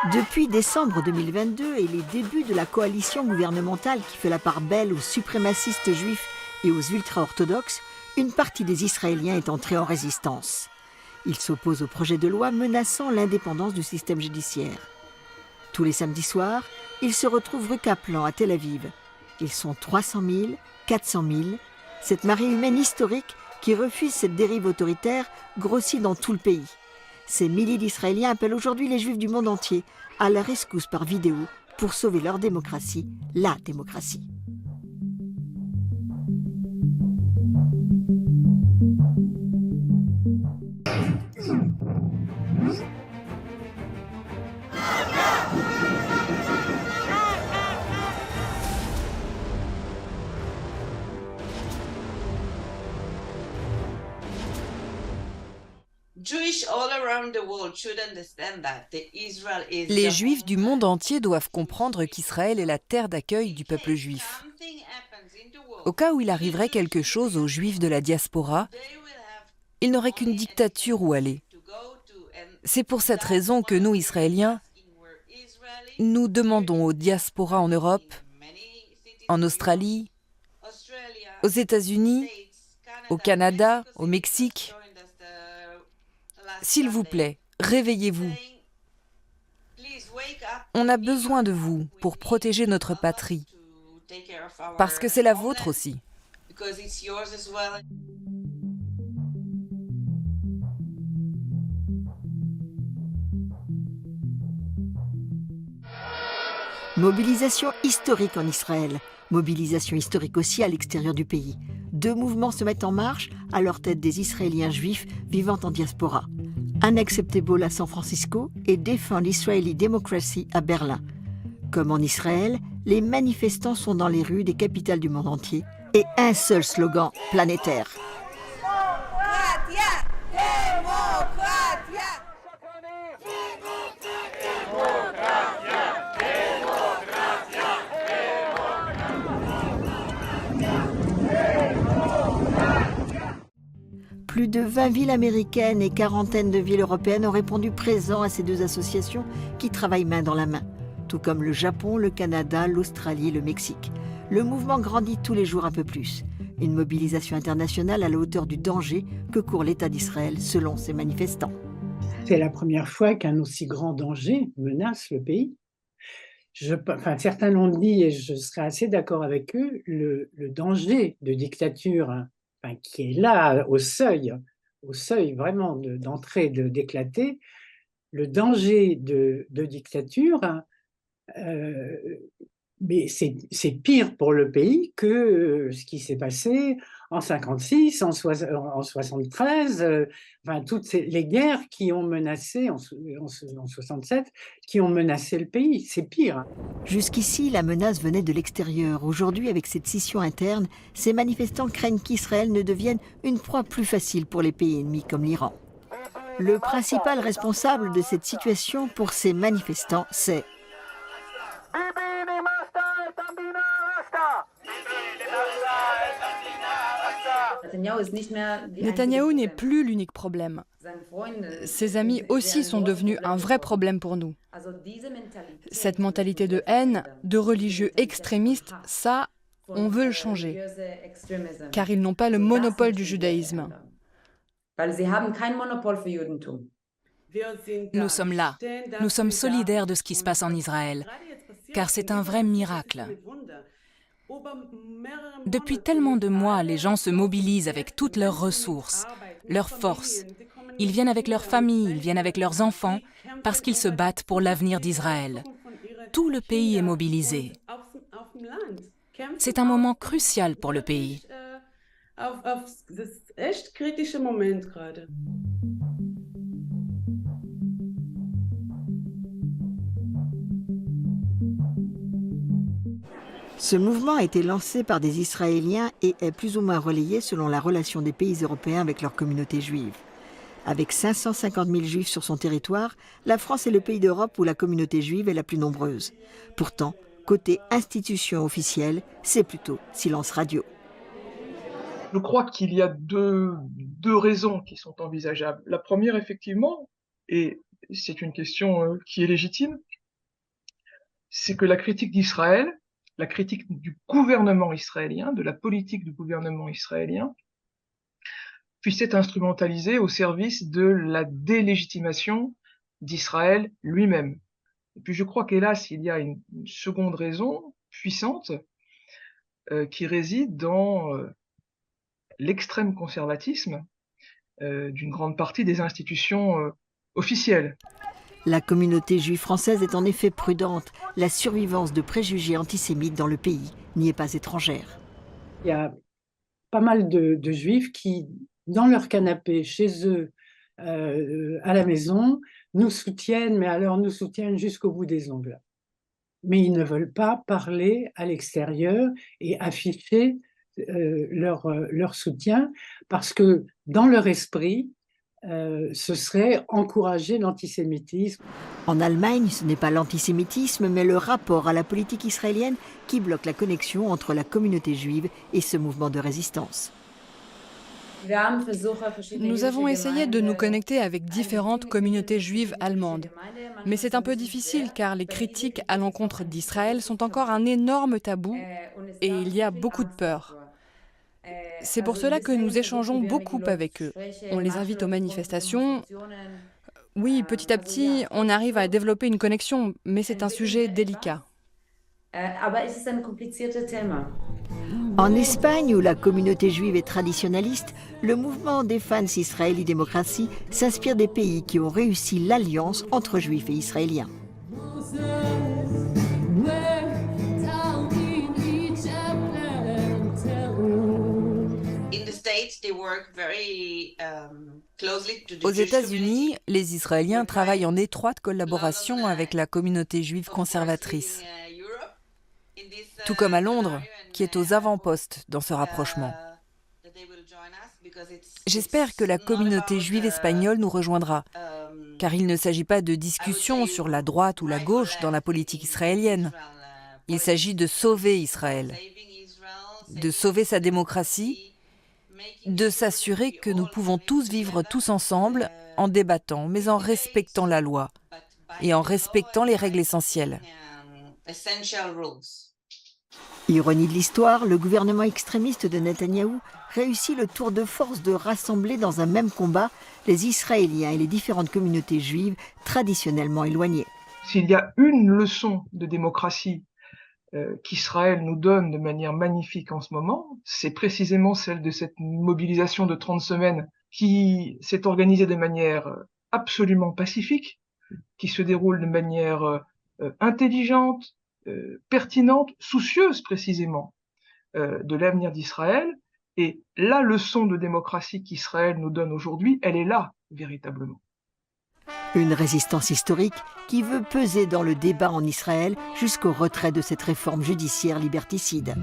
Depuis décembre 2022 et les débuts de la coalition gouvernementale qui fait la part belle aux suprémacistes juifs et aux ultra-orthodoxes, une partie des Israéliens est entrée en résistance. Ils s'opposent au projet de loi menaçant l'indépendance du système judiciaire. Tous les samedis soirs, ils se retrouvent rue Kaplan à Tel Aviv. Ils sont 300 000, 400 000. Cette marée humaine historique qui refuse cette dérive autoritaire grossit dans tout le pays. Ces milliers d'Israéliens appellent aujourd'hui les Juifs du monde entier à la rescousse par vidéo pour sauver leur démocratie, la démocratie. Les Juifs du monde entier doivent comprendre qu'Israël est la terre d'accueil du peuple juif. Au cas où il arriverait quelque chose aux Juifs de la diaspora, ils n'auraient qu'une dictature où aller. C'est pour cette raison que nous, Israéliens, nous demandons aux diasporas en Europe, en Australie, aux États-Unis, au Canada, au Mexique, s'il vous plaît, réveillez-vous. On a besoin de vous pour protéger notre patrie, parce que c'est la vôtre aussi. Mobilisation historique en Israël, mobilisation historique aussi à l'extérieur du pays. Deux mouvements se mettent en marche à leur tête des Israéliens juifs vivant en diaspora. Unacceptable à San Francisco et Defend Israeli Democracy à Berlin. Comme en Israël, les manifestants sont dans les rues des capitales du monde entier et un seul slogan planétaire. Plus de 20 villes américaines et quarantaine de villes européennes ont répondu présent à ces deux associations qui travaillent main dans la main, tout comme le Japon, le Canada, l'Australie et le Mexique. Le mouvement grandit tous les jours un peu plus. Une mobilisation internationale à la hauteur du danger que court l'État d'Israël selon ses manifestants. C'est la première fois qu'un aussi grand danger menace le pays. Certains l'ont dit et je serais assez d'accord avec eux, le danger de dictature qui est là au seuil vraiment d'entrée, d'éclater, le danger de dictature, mais c'est pire pour le pays que ce qui s'est passé en 56, en 73, toutes les guerres qui ont menacé, en 67, qui ont menacé le pays. C'est pire. Jusqu'ici, la menace venait de l'extérieur. Aujourd'hui, avec cette scission interne, ces manifestants craignent qu'Israël ne devienne une proie plus facile pour les pays ennemis comme l'Iran. Le principal responsable de cette situation pour ces manifestants, c'est Netanyahou n'est plus l'unique problème. Ses amis aussi sont devenus un vrai problème pour nous. Cette mentalité de haine, de religieux extrémistes, ça, on veut le changer. Car ils n'ont pas le monopole du judaïsme. Nous sommes là. Nous sommes solidaires de ce qui se passe en Israël, car c'est un vrai miracle. Depuis tellement de mois, les gens se mobilisent avec toutes leurs ressources, leurs forces. Ils viennent avec leurs familles, ils viennent avec leurs enfants, parce qu'ils se battent pour l'avenir d'Israël. Tout le pays est mobilisé. C'est un moment crucial pour le pays. Ce mouvement a été lancé par des Israéliens et est plus ou moins relayé selon la relation des pays européens avec leur communauté juive. Avec 550 000 juifs sur son territoire, la France est le pays d'Europe où la communauté juive est la plus nombreuse. Pourtant, côté institution officielle, c'est plutôt silence radio. Je crois qu'il y a deux raisons qui sont envisageables. La première, effectivement, et c'est une question qui est légitime, c'est que la critique d'Israël, la critique du gouvernement israélien, de la politique du gouvernement israélien, puisse être instrumentalisée au service de la délégitimation d'Israël lui-même. Et puis je crois qu'hélas, il y a une seconde raison puissante qui réside dans l'extrême conservatisme d'une grande partie des institutions officielles. La communauté juive française est en effet prudente. La survivance de préjugés antisémites dans le pays n'y est pas étrangère. Il y a pas mal de juifs qui, dans leur canapé, chez eux, à la maison, nous soutiennent, mais alors nous soutiennent jusqu'au bout des ongles. Mais ils ne veulent pas parler à l'extérieur et afficher leur soutien, parce que dans leur esprit, ce serait encourager l'antisémitisme. En Allemagne, ce n'est pas l'antisémitisme, mais le rapport à la politique israélienne qui bloque la connexion entre la communauté juive et ce mouvement de résistance. Nous avons essayé de nous connecter avec différentes communautés juives allemandes. Mais c'est un peu difficile car les critiques à l'encontre d'Israël sont encore un énorme tabou et il y a beaucoup de peur. C'est pour cela que nous échangeons beaucoup avec eux. On les invite aux manifestations. Oui, petit à petit, on arrive à développer une connexion, mais c'est un sujet délicat. En Espagne, où la communauté juive est traditionnaliste, le mouvement Défense Israël y Démocratie s'inspire des pays qui ont réussi l'alliance entre juifs et israéliens. Aux États-Unis, les Israéliens travaillent en étroite collaboration avec la communauté juive conservatrice, tout comme à Londres, qui est aux avant-postes dans ce rapprochement. J'espère que la communauté juive espagnole nous rejoindra, car il ne s'agit pas de discussion sur la droite ou la gauche dans la politique israélienne. Il s'agit de sauver Israël, de sauver sa démocratie, de s'assurer que nous pouvons tous vivre tous ensemble en débattant, mais en respectant la loi et en respectant les règles essentielles. Ironie de l'histoire, le gouvernement extrémiste de Netanyahou réussit le tour de force de rassembler dans un même combat les Israéliens et les différentes communautés juives traditionnellement éloignées. S'il y a une leçon de démocratie qu'Israël nous donne de manière magnifique en ce moment, c'est précisément celle de cette mobilisation de 30 semaines qui s'est organisée de manière absolument pacifique, qui se déroule de manière intelligente, pertinente, soucieuse précisément de l'avenir d'Israël. Et la leçon de démocratie qu'Israël nous donne aujourd'hui, elle est là, véritablement. Une résistance historique qui veut peser dans le débat en Israël jusqu'au retrait de cette réforme judiciaire liberticide.